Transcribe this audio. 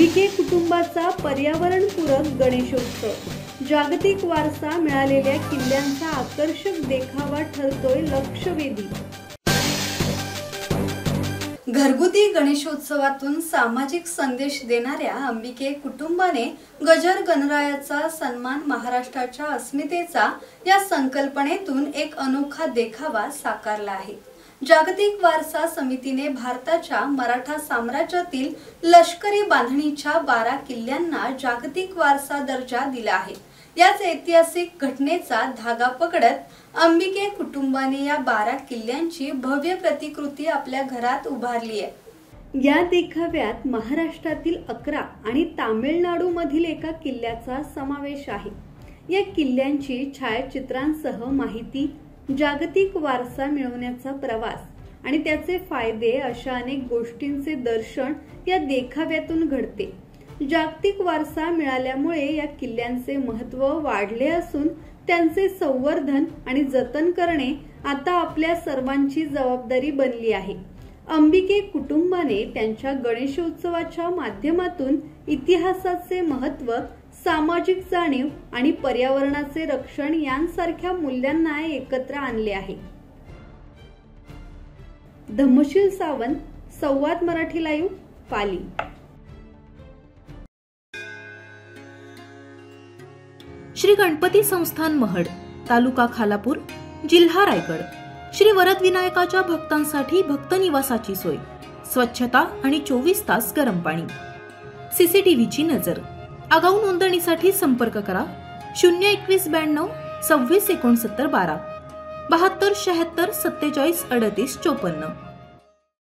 अंबिके कुटुंबाचा पर्यावरणपूरक गणेशोत्सव। जागतिक वारसा मिळालेल्या किल्ल्यांचा आकर्षक देखावा ठरतोय लक्षवेधी। घरगुती गणेशोत्सवातून सामाजिक संदेश देणाऱ्या अंबिके कुटुंबाने गजर गणरायाचा सन्मान महाराष्ट्राच्या अस्मितेचा या संकल्पनेतून एक अनोखा देखावा साकारला आहे। जागतिक वारसा समितीने भारताच्या मराठा साम्राज्यातील लष्करी बांधणीच्या 12 किल्ल्यांना जागतिक वारसा दर्जा दिला आहे। याच ऐतिहासिक घटनेचा धागा पकडत अंबिके कुटुंबाने या 12 किल्ल्यांची भव्य प्रतिकृती आपल्या घरात उभारली आहे। या देखाव्यात महाराष्ट्रातील 11 आणि तामिळनाडू मधील एका किल्ल्याचा समावेश आहे। या किल्ल्यांची छायाचित्रांसह माहिती, जागतिक वारसा मिळवण्याचा प्रवास आणि त्याचे फायदे अशा अनेक गोष्टींचे दर्शन या देखाव्यातून घडते। जागतिक वारसा मिळाल्यामुळे या किल्ल्यांचे महत्त्व वाढले असून त्यांचे संवर्धन आणि जतन करणे आता आपल्या सर्वांची जबाबदारी बनली आहे। अंबिके कुटुंबाने त्यांच्या गणेशोत्सवाच्या माध्यमातून इतिहासाचे महत्त्व, सामाजिक जाणीव आणि पर्यावरणाचे रक्षण यांसारख्या मूल्यांना एकत्र आणले आहे। धम्मशील सावंत, संवाद मराठी लाईव्ह, पाली। श्री गणपती संस्थान महड, तालुका खालापूर, जिल्हा रायगड। श्री वरद विनायकाच्या भक्तांसाठी भक्त निवासाची सोय, स्वच्छता आणि 24 तास गरम पाणी, सीसीटीव्हीची नजर। आगाऊ नोंदणीसाठी संपर्क करा 021 92 26 69 12 72 76 47 38 54।